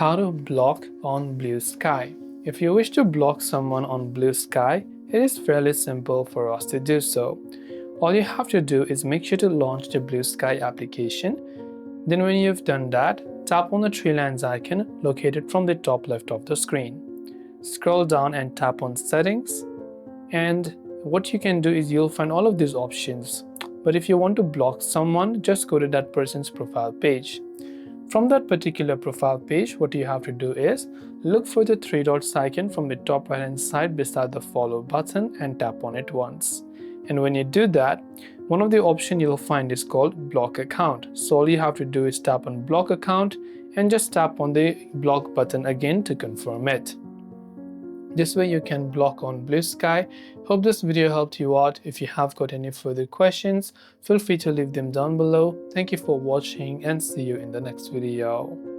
How to block on Bluesky. If you wish to block someone on Bluesky, it is fairly simple for us to do so. All you have to do is make sure to launch the Bluesky application. Then when you've done that, tap on the three lines icon located from the top left of the screen. Scroll down and tap on Settings, and what you can do is you'll find all of these options. But if you want to block someone, just go to that person's profile page. From that particular profile page, what you have to do is look for the three dots icon from the top right hand side beside the follow button and tap on it once. And when you do that, one of the options you'll find is called block account. So all you have to do is tap on block account and just tap on the block button again to confirm it. This way you can block on Bluesky. Hope this video helped you out. If you have got any further questions, feel free to leave them down below. Thank you for watching and see you in the next video.